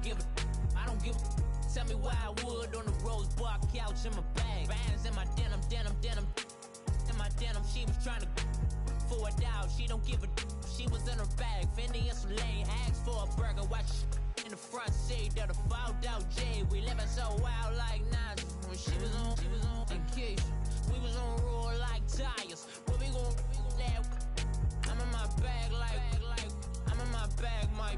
give a, I don't give a. Tell me why I would on the rose bar couch in my bag. Bands in my denim. In my denim, she was trying to for a doubt. She don't give a, she was in her bag. Fendi and some lane, asked for a burger. Watch in the front seat of the fouled out J. We living so wild like Nas. When she was on vacation. We was on roll like tires. What we gon' let? I'm in my bag like I'm in my bag, my.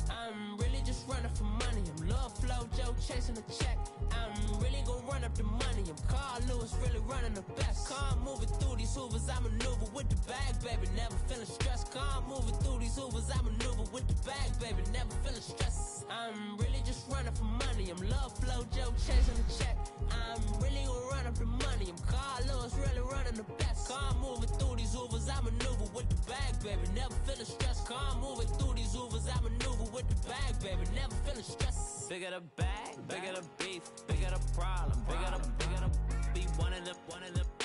I'm really just running for money. I'm love flow, Joe chasing a check. I'm really gon' run up the money. I'm Carl Lewis, really running the best. Calm moving through these hoovers, I maneuver with the bag, baby. Never feeling stressed. Calm moving through these hoovers, I maneuver with the bag, baby. Never feeling stressed. I'm really just running for money. I'm love flow, Joe chasing a check. I'm really gon' run up the money. I'm Carl Lewis, really running the best. Calm moving through these hoovers, I maneuver with the bag, baby. Never feeling stressed. Calm moving through these hoovers, I maneuver with the bag, baby. Never feeling stressed. Bigger the bag, bigger the beef, bigger the problem, bigger the be one of the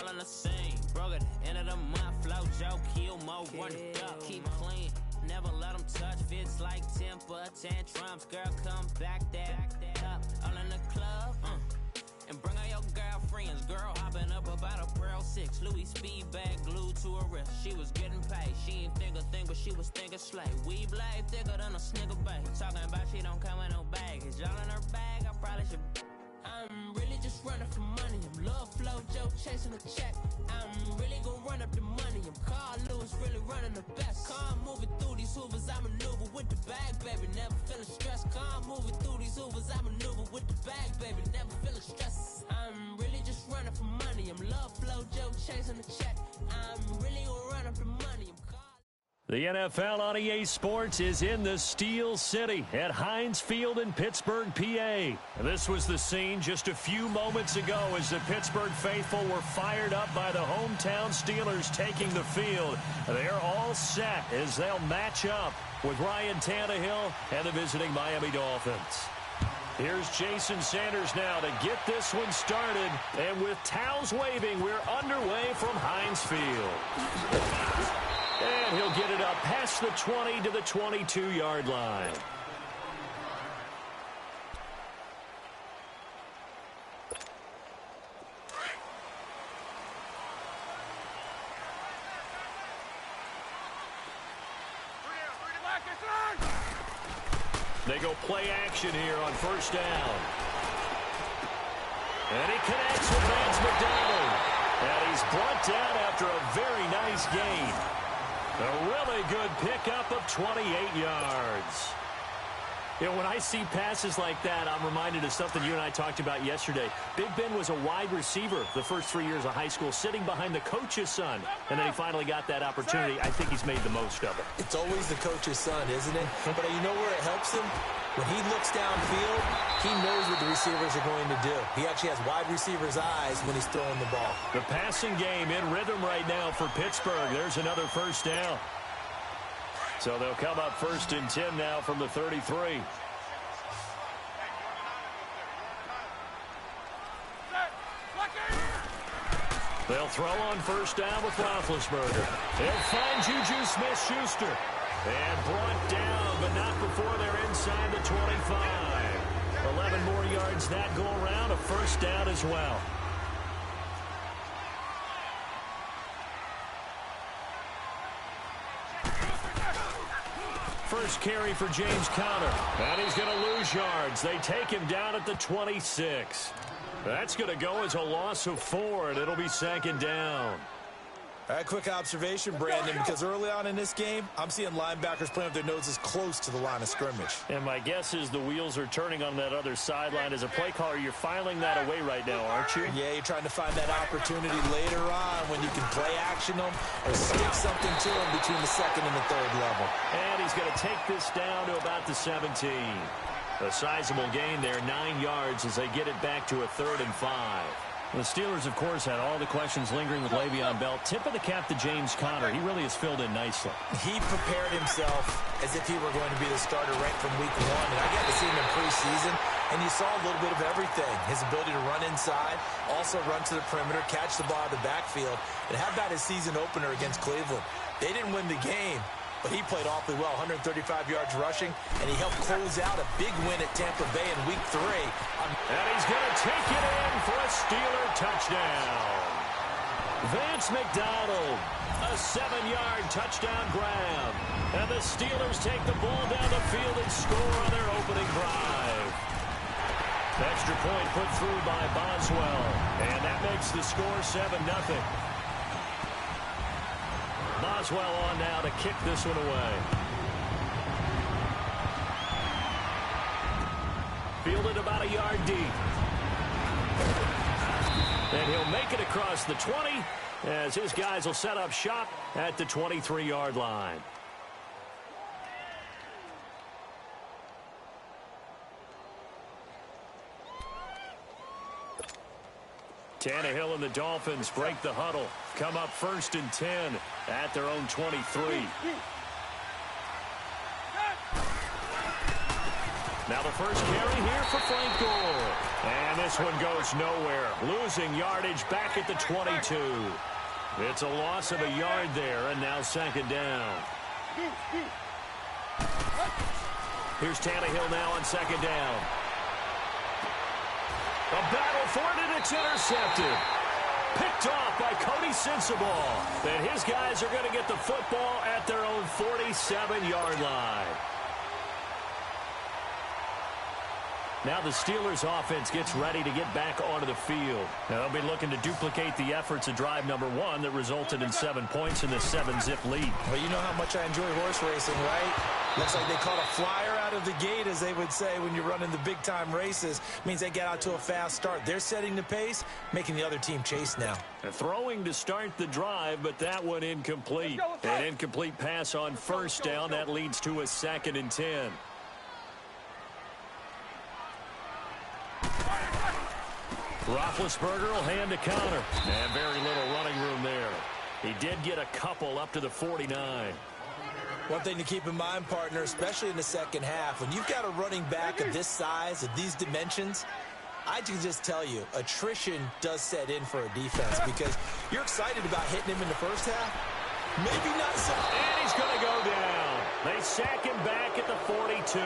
all in the same. Broke at the end of the month, flow Joe, kill mo, run it up, keep clean. Never let them touch, fits like temper tantrums. Girl, come back that up, all in the club, and bring all your girlfriends. Girl hopping up about a Pearl 6, Louis speed bag glued to her wrist. She was getting paid, she ain't think a thing, but she was thinking slay. We blade thicker than a snicker bag. Talking about she don't come with no baggage. Y'all in her bag, I probably should. I'm really just running for money. I'm love flow, Joe chasing a check. I'm really gon' run up the money. I'm Carl Lewis, really running the best. Calm moving through these hoovers, I maneuver with the bag, baby. Never feeling stressed. Calm moving through these hoovers, I maneuver with the bag, baby. Never feeling stressed. I'm really just running for money. I'm love flow, Joe chasing a check. I'm really gon' run up the money. I'm Carl. The NFL on EA Sports is in the Steel City at Heinz Field in Pittsburgh, PA. This was the scene just a few moments ago as the Pittsburgh faithful were fired up by the hometown Steelers taking the field. They're all set as they'll match up with Ryan Tannehill and the visiting Miami Dolphins. Here's Jason Sanders now to get this one started. And with towels waving, we're underway from Heinz Field. And he'll get it up past the 20 to the 22-yard line. They go play action here on first down. And he connects with Vance McDonald. And he's brought down after a very nice gain. A really good pickup of 28 yards. You know, when I see passes like that, I'm reminded of something you and I talked about yesterday. Big Ben was a wide receiver the first 3 years of high school, sitting behind the coach's son. And then he finally got that opportunity. I think he's made the most of it. It's always the coach's son, isn't it? But you know where it helps him? When he looks downfield, he knows what the receivers are going to do. He actually has wide receivers' eyes when he's throwing the ball. The passing game in rhythm right now for Pittsburgh. There's another first down. So they'll come up first and 10 now from the 33. They'll throw on first down with Roethlisberger. They'll find Juju Smith-Schuster. And brought down, but not before they're inside the 25. 11 more yards that go around, a first down as well. First carry for James Conner. And he's going to lose yards. They take him down at the 26. That's going to go as a loss of 4, and it'll be second down. All right, quick observation, Brandon, because early on in this game, I'm seeing linebackers playing with their noses close to the line of scrimmage. And my guess is the wheels are turning on that other sideline. As a play caller, you're filing that away right now, aren't you? Yeah, you're trying to find that opportunity later on when you can play action them or stick something to them between the second and the third level. And he's going to take this down to about the 17. A sizable gain there, 9 yards as they get it back to a 3rd and 5. The Steelers, of course, had all the questions lingering with Le'Veon Bell. Tip of the cap to James Conner. He really has filled in nicely. He prepared himself as if he were going to be the starter right from week 1. And I got to see him in preseason, and you saw a little bit of everything. His ability to run inside, also run to the perimeter, catch the ball in the backfield. And how about his season opener against Cleveland? They didn't win the game, but he played awfully well, 135 yards rushing, and he helped close out a big win at Tampa Bay in Week 3. And he's going to take it in for a Steeler touchdown. Vance McDonald, a 7-yard touchdown grab. And the Steelers take the ball down the field and score on their opening drive. Extra point put through by Boswell. And that makes the score 7-0. Boswell on now to kick this one away. Fielded about a yard deep. And he'll make it across the 20 as his guys will set up shop at the 23-yard line. Tannehill and the Dolphins break the huddle. Come up 1st and 10 at their own 23. Now the first carry here for Frank Gore. And this one goes nowhere. Losing yardage back at the 22. It's a loss of a yard there, and now 2nd down. Here's Tannehill now on 2nd down. A battle for it, and it's intercepted. Picked off by Cody Sensabaugh. And his guys are going to get the football at their own 47-yard line. Now the Steelers offense gets ready to get back onto the field. Now they'll be looking to duplicate the efforts of drive number 1 that resulted in 7 points in the 7-zip lead. Well, you know how much I enjoy horse racing, right? Looks like they caught a flyer out of the gate, as they would say when you're running the big-time races. Means they get out to a fast start. They're setting the pace, making the other team chase now. Throwing to start the drive, but that one incomplete. An incomplete pass on 1st down. That leads to a 2nd and 10. Roethlisberger will hand to counter. And very little running room there. He did get a couple up to the 49. One thing to keep in mind, partner, especially in the second half, when you've got a running back of this size, of these dimensions, I can just tell you, attrition does set in for a defense because you're excited about hitting him in the first half. Maybe not so. And he's going to go down. They sack him back at the 42.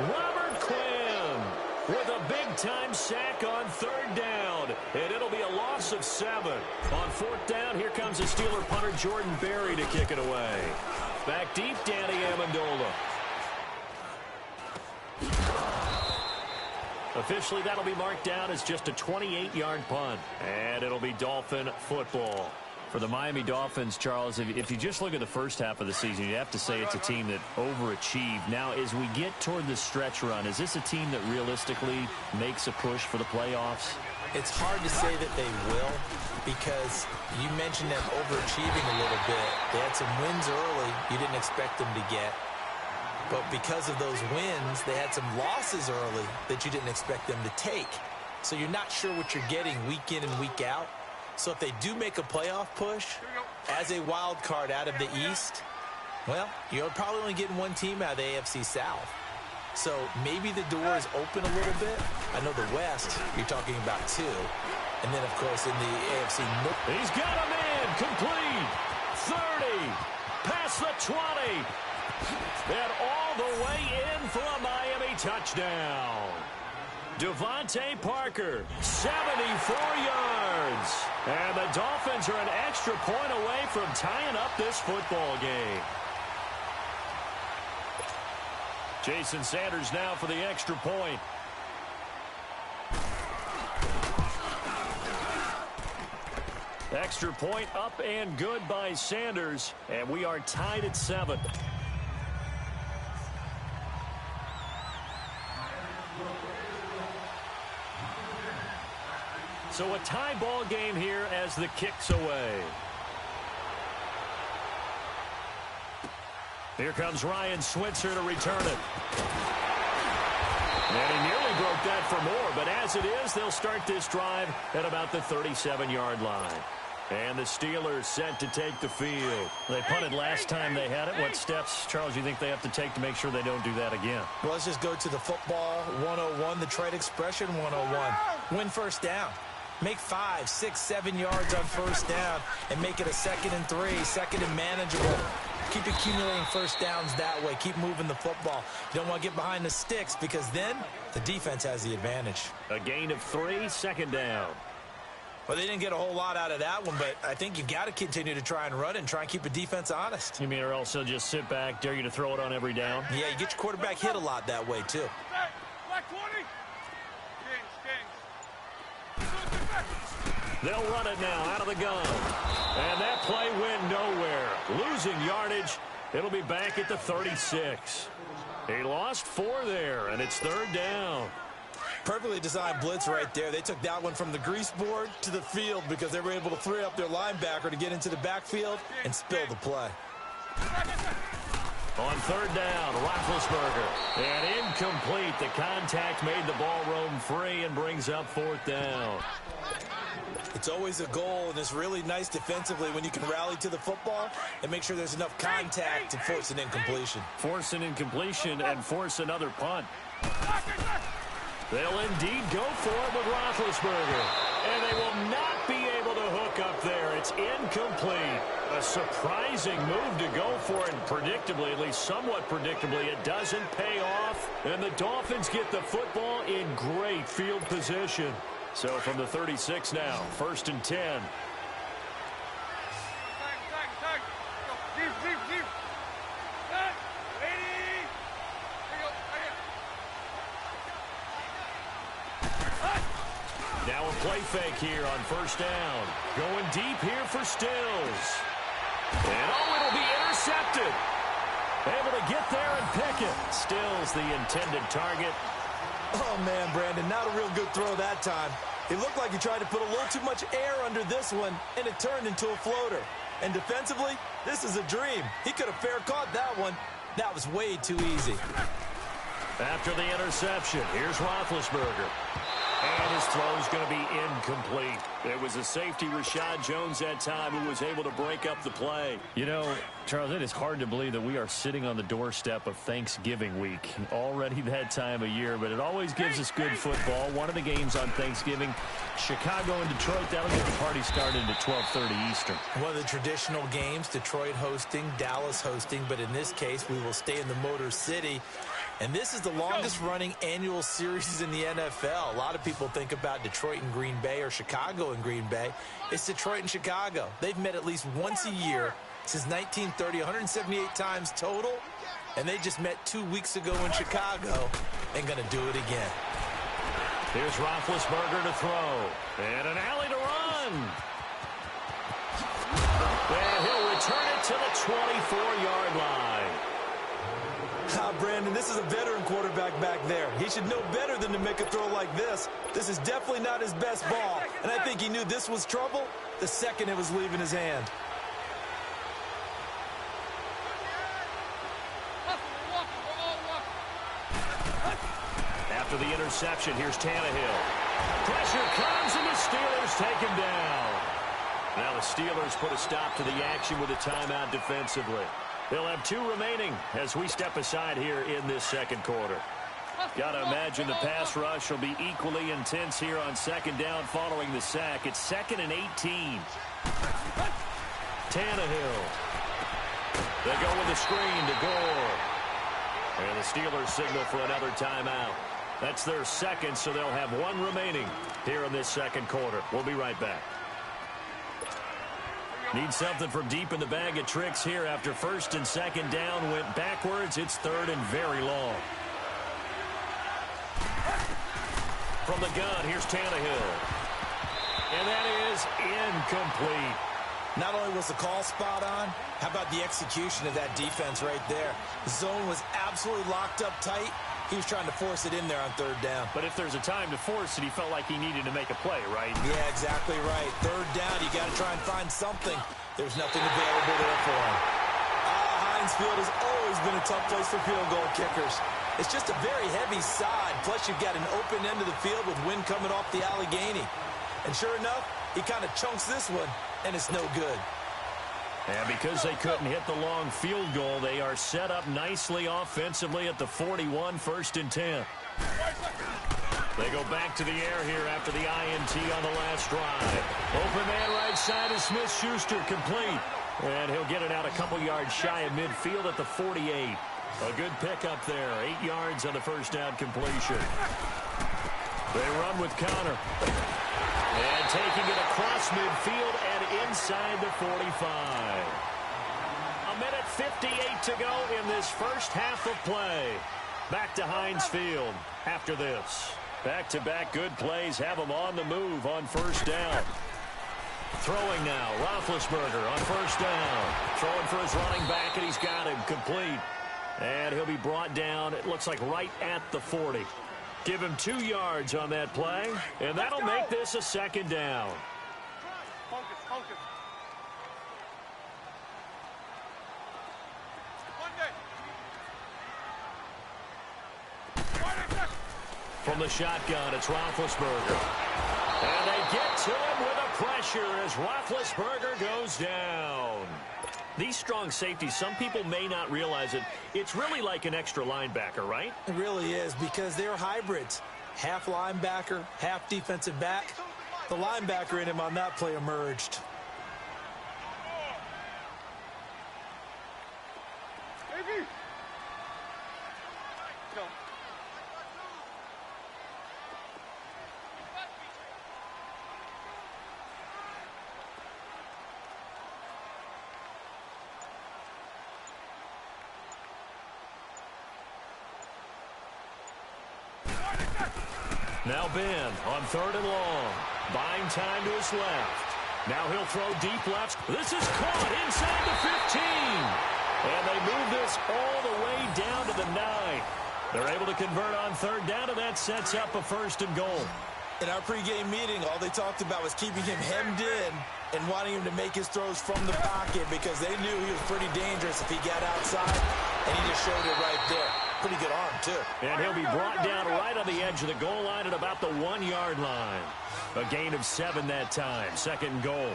Robert Quinn with a big-time sack on 3rd down. And it'll be a loss of 7. On 4th down, here comes the Steeler punter Jordan Berry to kick it away. Back deep, Danny Amendola. Officially, that'll be marked down as just a 28-yard punt. And it'll be Dolphin football. For the Miami Dolphins, Charles, if you just look at the first half of the season, you have to say it's a team that overachieved. Now, as we get toward the stretch run, is this a team that realistically makes a push for the playoffs? It's hard to say that they will because you mentioned them overachieving a little bit. They had some wins early you didn't expect them to get. But because of those wins, they had some losses early that you didn't expect them to take. So you're not sure what you're getting week in and week out. So if they do make a playoff push as a wild card out of the East, well, you're probably only getting one team out of the AFC South. So maybe the door is open a little bit. I know the West, you're talking about 2. And then, of course, in the AFC North. He's got him in. Complete. 30. Past the 20. And all the way in for a Miami touchdown. Devontae Parker, 74 yards. And the Dolphins are an extra point away from tying up this football game. Jason Sanders now for the extra point. Extra point up and good by Sanders. And we are tied at 7. So a tie ball game here as the kick's away. Here comes Ryan Switzer to return it. And he nearly broke that for more, but as it is, they'll start this drive at about the 37-yard line. And the Steelers set to take the field. They punted last time they had it. What steps, Charles, do you think they have to take to make sure they don't do that again? Well, let's just go to the football 101, the trade expression 101. Win first down. Make 5, 6, 7 yards on first down and make it a 2nd and 3, 2nd and manageable. Keep accumulating first downs that way. Keep moving the football. You don't want to get behind the sticks because then the defense has the advantage. A gain of 3, second down. Well, they didn't get a whole lot out of that one, but I think you've got to continue to try and run and try and keep the defense honest. You mean or else they'll just sit back, dare you to throw it on every down? Yeah, you get your quarterback hit a lot that way, too. They'll run it now out of the gun. And that play went nowhere. Losing yardage. It'll be back at the 36. He lost 4 there, and it's third down. Perfectly designed blitz right there. They took that one from the grease board to the field because they were able to free up their linebacker to get into the backfield and spill the play. On third down, Roethlisberger. And incomplete. The contact made the ball roam free and brings up fourth down. It's always a goal, and it's really nice defensively when you can rally to the football and make sure there's enough contact to force an incompletion. Force an incompletion and force another punt. They'll indeed go for it with Roethlisberger. And they will not be able to hook up there. It's incomplete. A surprising move to go for it. Predictably, at least somewhat predictably, it doesn't pay off. And the Dolphins get the football in great field position. So from the 36 now, first and 10. Now a play fake here on first down. Going deep here for Stills. And it'll be intercepted. Able to get there and pick it. Stills the intended target. Oh, man, Brandon, not a real good throw that time. It looked like he tried to put a little too much air under this one, and it turned into a floater. And defensively, this is a dream. He could have fair caught that one. That was way too easy. After the interception, here's Roethlisberger. And his throw's going to be incomplete. It was a safety, Rashad Jones, that time, who was able to break up the play. You know, Charles, it is hard to believe that we are sitting on the doorstep of Thanksgiving week. Already that time of year, but it always gives us good football. One of the games on Thanksgiving, Chicago and Detroit, that'll get the party started at 12:30 Eastern. One of the traditional games, Detroit hosting, Dallas hosting, but in this case, we will stay in the Motor City. And this is the longest-running annual series in the NFL. A lot of people think about Detroit and Green Bay or Chicago and Green Bay. It's Detroit and Chicago. They've met at least once a year since 1930, 178 times total. And they just met 2 weeks ago in Chicago and going to do it again. Here's Roethlisberger to throw. And an alley to run. And he'll return it to the 24-yard line. Brandon, this is a veteran quarterback back there. He should know better than to make a throw like this. This is definitely not his best ball, and I think he knew this was trouble the second it was leaving his hand. After the interception, here's Tannehill. Pressure comes, and the Steelers take him down. Now the Steelers put a stop to the action with a timeout defensively. They'll have 2 remaining as we step aside here in this second quarter. Got to imagine the pass rush will be equally intense here on second down following the sack. It's 2nd and 18. Tannehill. They go with the screen to Gore. And the Steelers signal for another timeout. That's their second, so they'll have 1 remaining here in this second quarter. We'll be right back. Need something from deep in the bag of tricks here after first and second down went backwards. It's 3rd and very long. From the gun, here's Tannehill. And that is incomplete. Not only was the call spot on, how about the execution of that defense right there? The zone was absolutely locked up tight. He was trying to force it in there on 3rd down. But if there's a time to force it, he felt like he needed to make a play, right? Yeah, exactly right. 3rd down, you got to try and find something. There's nothing available there for him. Heinz Field has always been a tough place for field goal kickers. It's just a very heavy side. Plus, you've got an open end of the field with wind coming off the Allegheny. And sure enough, he kind of chunks this one, and it's no good. And because they couldn't hit the long field goal, they are set up nicely offensively at the 41, 1st and 10. They go back to the air here after the INT on the last drive. Open man right side is Smith-Schuster, complete. And he'll get it out a couple yards shy of midfield at the 48. A good pickup there. 8 yards on the first down completion. They run with Connor. And taking it across midfield and inside the 45. A minute 58 to go in this first half of play. Back to Heinz Field after this. Back-to-back good plays have him on the move on first down. Throwing now, Roethlisberger on first down. Throwing for his running back, and he's got him complete. And he'll be brought down, it looks like right at the 40. Give him 2 yards on that play, and that'll make this a second down. Focus. From the shotgun, it's Roethlisberger. And they get to him with a pressure as Roethlisberger goes down. These strong safeties, some people may not realize it. It's really like an extra linebacker, right? It really is, because they're hybrids. Half linebacker, half defensive back. The linebacker in him on that play emerged. Now Ben on 3rd and long. Buying time to his left. Now he'll throw deep left. This is caught inside the 15. And they move this all the way down to the 9. They're able to convert on 3rd down, and that sets up a 1st and goal. In our pregame meeting, all they talked about was keeping him hemmed in and wanting him to make his throws from the pocket because they knew he was pretty dangerous if he got outside, and he just showed it right there. Pretty good arm, too. And he'll be brought down right on the edge of the goal line at about the 1-yard line. A gain of 7 that time. 2nd and goal.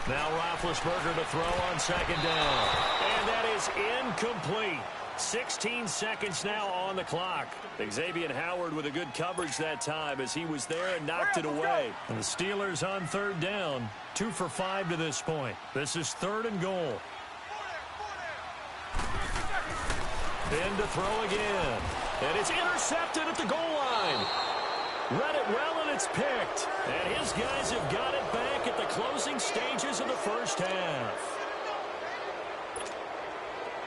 Now Roethlisberger to throw on 2nd down. And that is incomplete. 16 seconds now on the clock. Xavier Howard with a good coverage that time as he was there and knocked it away. And the Steelers on 3rd down. 2 for 5 to this point. This is 3rd and goal. Ben to throw again. And it's intercepted at the goal line. Read it well, and it's picked. And his guys have got it back at the closing stages of the first half.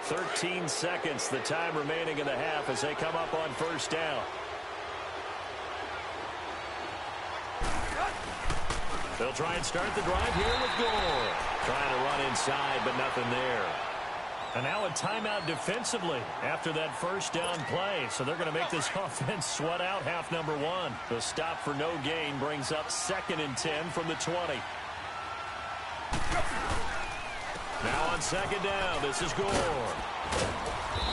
13 seconds, the time remaining in the half as they come up on 1st down. They'll try and start the drive here with Gore. Trying to run inside, but nothing there. And now a timeout defensively after that 1st down play. So they're going to make this offense sweat out half number 1. The stop for no gain brings up 2nd and 10 from the 20. Now on 2nd down, this is Gore.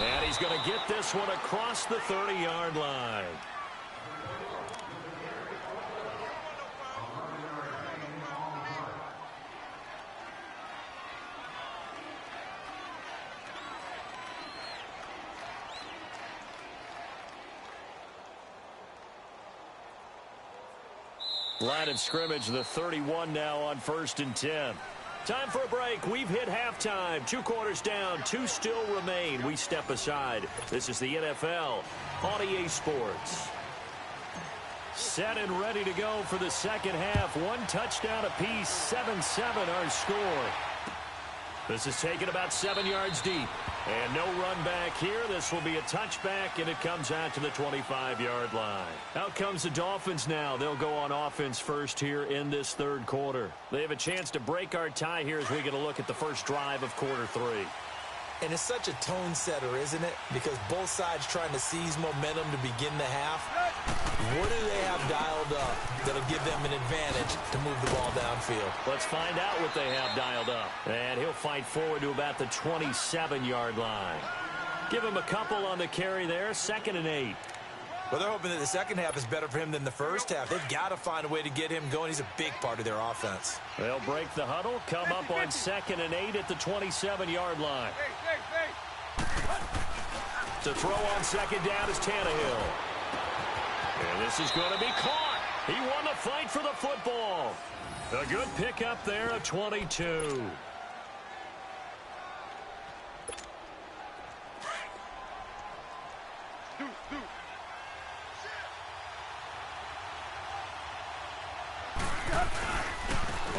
And he's going to get this one across the 30-yard line. Line of scrimmage, the 31 now on 1st and 10. Time for a break. We've hit halftime. 2 quarters down. 2 still remain. We step aside. This is the NFL on EA Sports. Set and ready to go for the second half. 1 touchdown apiece. 7-7 our score. This is taken about 7 yards deep. And no run back here. This will be a touchback, and it comes out to the 25-yard line. Out comes the Dolphins now. They'll go on offense first here in this 3rd quarter. They have a chance to break our tie here as we get a look at the first drive of quarter 3. And it's such a tone setter, isn't it? Because both sides trying to seize momentum to begin the half. What do they have dialed up that'll give them an advantage to move the ball downfield? Let's find out what they have dialed up. And he'll fight forward to about the 27-yard line. Give him a couple on the carry there. 2nd and 8. Well, they're hoping that the second half is better for him than the first half. They've got to find a way to get him going. He's a big part of their offense. They'll break the huddle, come up on 2nd and 8 at the 27-yard line. To throw on 2nd down is Tannehill. And this is going to be caught. He won the fight for the football. A good pickup there, a 22.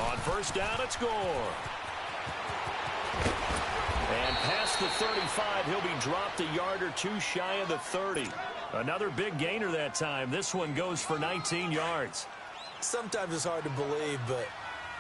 On first down, it's Gore. And past the 35, he'll be dropped a yard or two shy of the 30. Another big gainer that time. This one goes for 19 yards. Sometimes it's hard to believe, but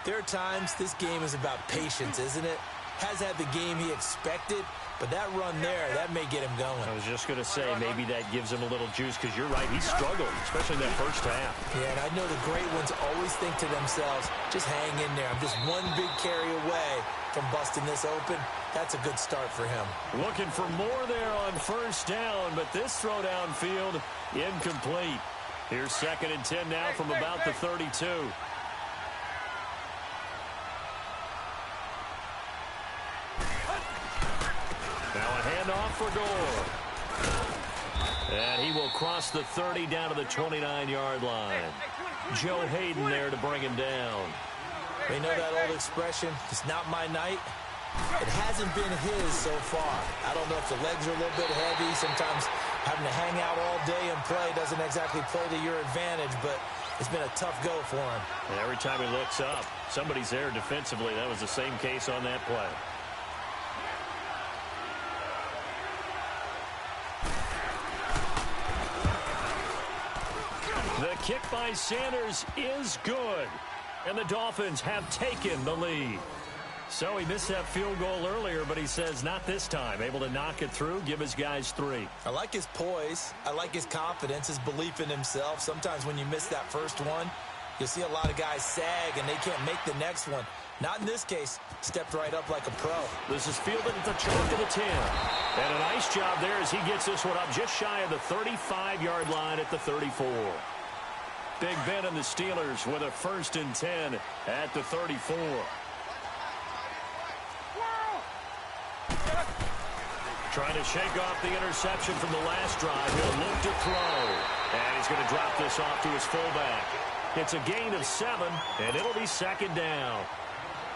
there are times this game is about patience, isn't it? Has had the game he expected, but that run there, that may get him going. I was just going to say, maybe that gives him a little juice, because you're right, he struggled, especially in that first half. Yeah, and I know the great ones always think to themselves, just hang in there. I'm just one big carry away from busting this open. That's a good start for him. Looking for more there on first down, but this throw downfield, incomplete. Here's 2nd and 10 now from about the 32. Now a handoff for Gore. And he will cross the 30 down to the 29-yard line. Joe Hayden there to bring him down. They know that old expression, it's not my night. It hasn't been his so far. I don't know if the legs are a little bit heavy. Sometimes having to hang out all day and play doesn't exactly play to your advantage, but it's been a tough go for him. And every time he looks up, somebody's there defensively. That was the same case on that play. The kick by Sanders is good. And the Dolphins have taken the lead. So he missed that field goal earlier, but he says not this time. Able to knock it through, give his guys 3. I like his poise. I like his confidence, his belief in himself. Sometimes when you miss that first one, you'll see a lot of guys sag and they can't make the next one. Not in this case. Stepped right up like a pro. This is fielded at the chalk of the 10. And a nice job there as he gets this one up just shy of the 35-yard line at the 34. Big Ben and the Steelers with a 1st and 10 at the 34. Trying to shake off the interception from the last drive. He'll look to throw. And he's going to drop this off to his fullback. It's a gain of 7, and it'll be 2nd down.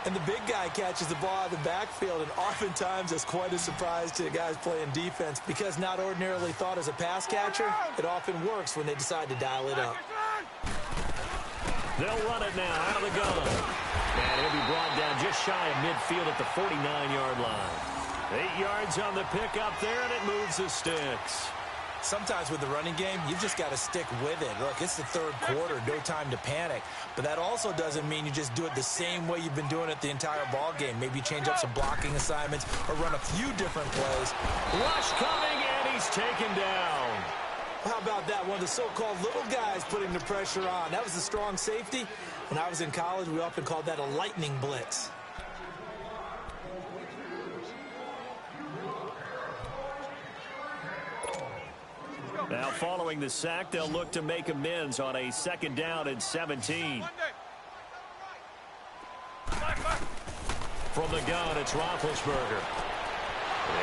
And the big guy catches the ball out of the backfield, and oftentimes it's quite a surprise to the guys playing defense because not ordinarily thought as a pass catcher, it often works when they decide to dial it up. They'll run it now out of the gun. And he'll be brought down just shy of midfield at the 49-yard line. 8 yards on the pickup there, and it moves the sticks. Sometimes with the running game, you've just got to stick with it. Look, it's the 3rd quarter, no time to panic. But that also doesn't mean you just do it the same way you've been doing it the entire ball game. Maybe change up some blocking assignments or run a few different plays. Rush coming, and he's taken down. How about that? One of the so-called little guys putting the pressure on. That was a strong safety. When I was in college, we often called that a lightning blitz. Now following the sack, they'll look to make amends on a 2nd down and 17. From the gun, it's Roethlisberger.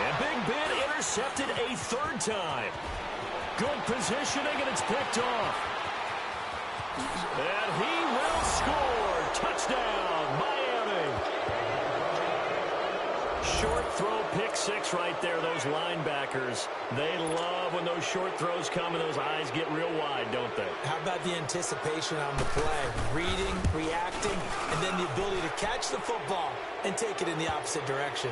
And Big Ben intercepted a 3rd time. Good positioning, and it's picked off. And he will score. Touchdown, Miami. Short throw, pick 6 right there. Those linebackers, they love when those short throws come and those eyes get real wide, don't they? How about the anticipation on the play? Reading, reacting, and then the ability to catch the football and take it in the opposite direction.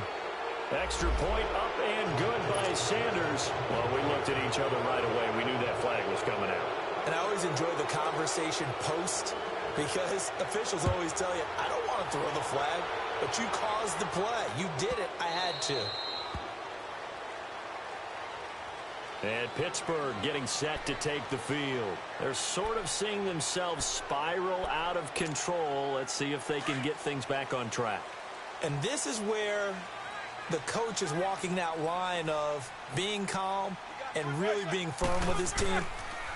Extra point up and good by Sanders. Well, we looked at each other right away. We knew that flag was coming out. And I always enjoy the conversation post because officials always tell you, I don't want to throw the flag, but you caused the play. You did it. I had to. And Pittsburgh getting set to take the field. They're sort of seeing themselves spiral out of control. Let's see if they can get things back on track. And this is where the coach is walking that line of being calm and really being firm with his team.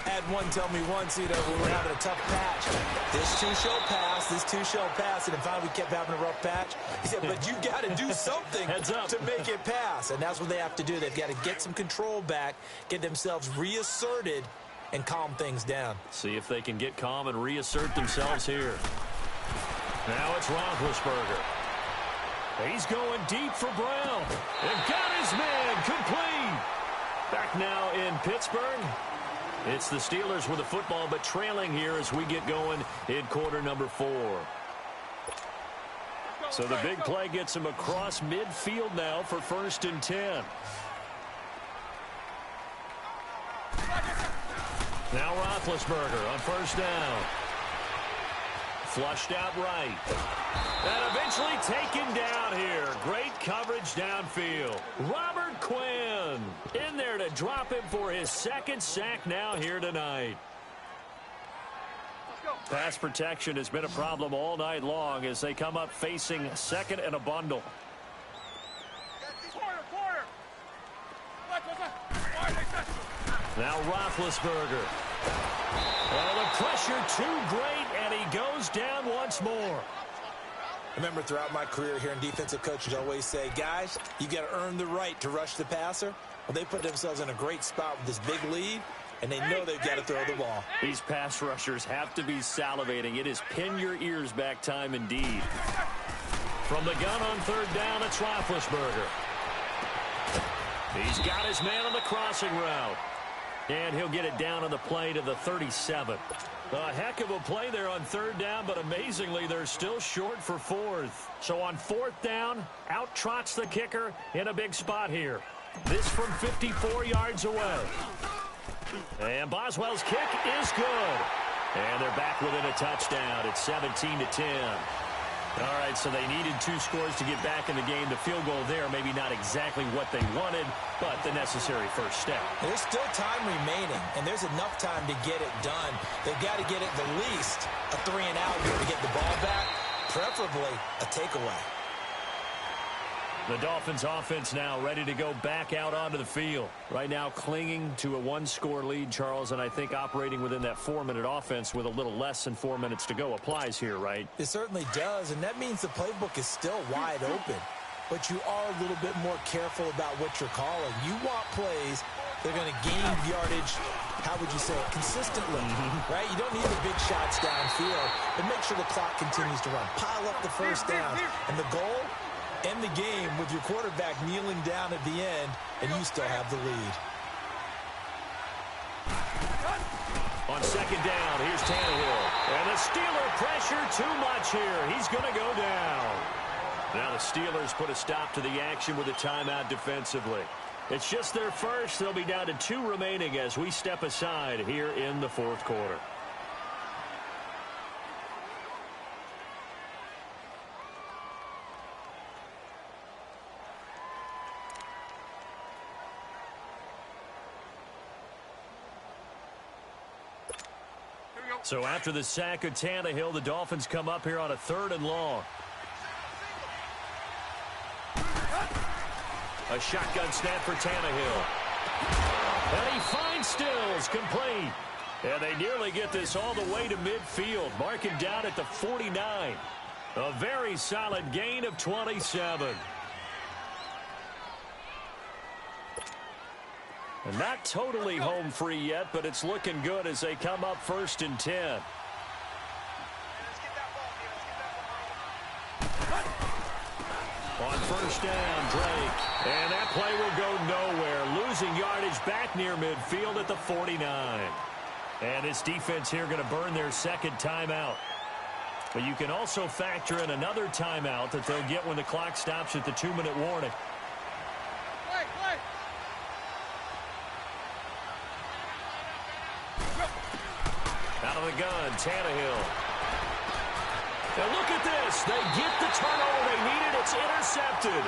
I had one tell me once, when we were having a tough patch, this too shall pass, this too shall pass, and finally we kept having a rough patch. He said, but you got to do something to make it pass, and that's what they have to do. They've got to get some control back, get themselves reasserted, and calm things down. See if they can get calm and reassert themselves here. Now it's Roethlisberger. He's going deep for Brown. And got his man complete. Back now in Pittsburgh. It's the Steelers with the football, but trailing here as we get going in quarter number 4. So the big play gets him across midfield now for 1st and 10. Now Roethlisberger on 1st down. Flushed out right. And eventually taken down here. Great coverage downfield. Robert Quinn in there to drop him for his 2nd sack now here tonight. Pass protection has been a problem all night long as they come up facing 2nd and a bundle. Now Roethlisberger. Well, the pressure too great, and he goes down once more. I remember throughout my career hearing defensive coaches always say, guys, you got to earn the right to rush the passer. Well, they put themselves in a great spot with this big lead, and they know they've got to throw the ball. These pass rushers have to be salivating. It is pin your ears back time indeed. From the gun on 3rd down, it's Roethlisberger. He's got his man on the crossing route. And he'll get it down on the play to the 37. A heck of a play there on 3rd down, but amazingly, they're still short for 4th. So on 4th down, out trots the kicker in a big spot here. This from 54 yards away. And Boswell's kick is good. And they're back within a touchdown. It's 17-10. All right, so they needed 2 scores to get back in the game. The field goal there, maybe not exactly what they wanted, but the necessary first step. There's still time remaining, and there's enough time to get it done. They've got to get it the least a 3-and-out here to get the ball back, preferably a takeaway. The Dolphins offense now ready to go back out onto the field. Right now clinging to a 1-score lead, Charles, and I think operating within that 4-minute offense with a little less than 4 minutes to go applies here, right? It certainly does, and that means the playbook is still wide open. But you are a little bit more careful about what you're calling. You want plays that are going to gain yardage, how would you say it, consistently, right? You don't need the big shots downfield, but make sure the clock continues to run. Pile up the first down, and the goal, end the game with your quarterback kneeling down at the end, and you still have the lead. On 2nd down, here's Tannehill. And the Steeler pressure too much here. He's going to go down. Now the Steelers put a stop to the action with a timeout defensively. It's just their first. They'll be down to 2 remaining as we step aside here in the 4th quarter. So after the sack of Tannehill, the Dolphins come up here on a 3rd and long. A shotgun snap for Tannehill. And he finds Stills complete. And they nearly get this all the way to midfield. Mark him down at the 49. A very solid gain of 27. And not totally home free yet, but it's looking good as they come up 1st and 10. On 1st down, Drake. And that play will go nowhere. Losing yardage back near midfield at the 49. And this defense here going to burn their 2nd timeout. But you can also factor in another timeout that they'll get when the clock stops at the 2-minute warning. Out of the gun, Tannehill. And look at this. They get the turnover they needed. It's intercepted.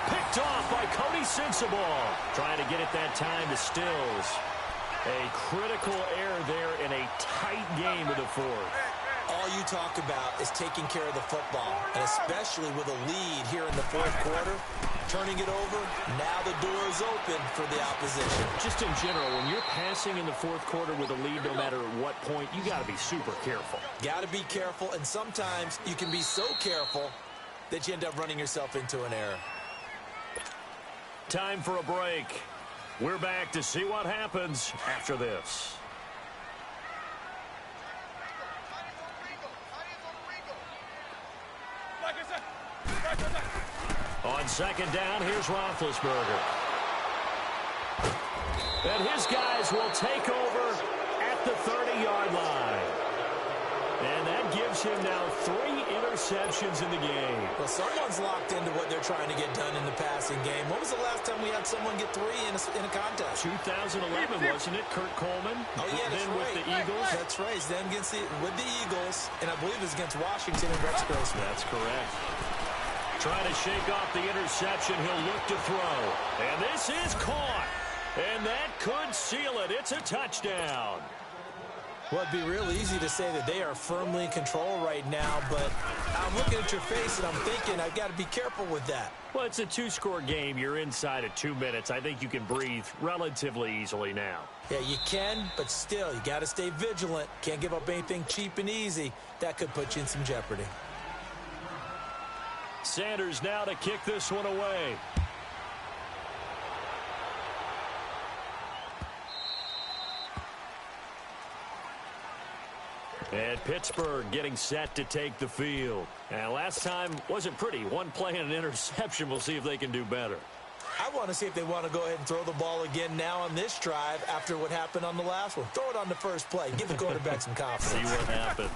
Picked off by Cody Sensabaugh. Trying to get it that time to Stills. A critical error there in a tight game of the 4th. All you talk about is taking care of the football, and especially with a lead here in the 4th quarter, turning it over, now the door is open for the opposition. Just in general, when you're passing in the 4th quarter with a lead, no matter at what point, you got to be super careful. Got to be careful, and sometimes you can be so careful that you end up running yourself into an error. Time for a break. We're back to see what happens after this. On second down, here's Roethlisberger. And his guys will take over at the 30-yard line. And that gives him now 3 interceptions in the game. Well, someone's locked into what they're trying to get done in the passing game. When was the last time we had someone get 3 in a contest? 2011, wasn't it? Kurt Coleman? Oh, yeah, that's then right. with the Eagles. That's right. Then with the Eagles, and I believe it was against Washington and Rex Grossman. That's correct. Trying to shake off the interception. He'll look to throw. And this is caught. And that could seal it. It's a touchdown. Well, it'd be real easy to say that they are firmly in control right now, but I'm looking at your face and I'm thinking I've got to be careful with that. Well, it's a 2-score game. You're inside of 2 minutes. I think you can breathe relatively easily now. Yeah, you can, but still, you got to stay vigilant. Can't give up anything cheap and easy. That could put you in some jeopardy. Sanders now to kick this one away. And Pittsburgh getting set to take the field. And last time wasn't pretty. 1 play and an interception. We'll see if they can do better. I want to see if they want to go ahead and throw the ball again now on this drive after what happened on the last one. Throw it on the first play. Give the quarterback some confidence. See what happens.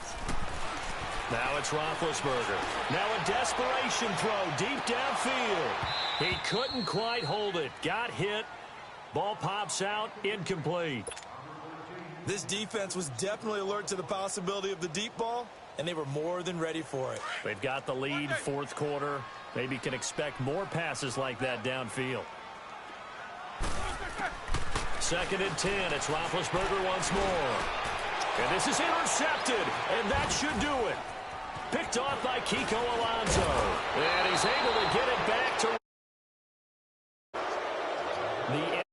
Now it's Roethlisberger. Now a desperation throw deep downfield. He couldn't quite hold it. Got hit. Ball pops out. Incomplete. This defense was definitely alert to the possibility of the deep ball, and they were more than ready for it. They've got the lead, 4th quarter. Maybe can expect more passes like that downfield. 2nd and 10. It's Roethlisberger once more. And this is intercepted, and that should do it. Picked off by Kiko Alonso. And he's able to get it back to the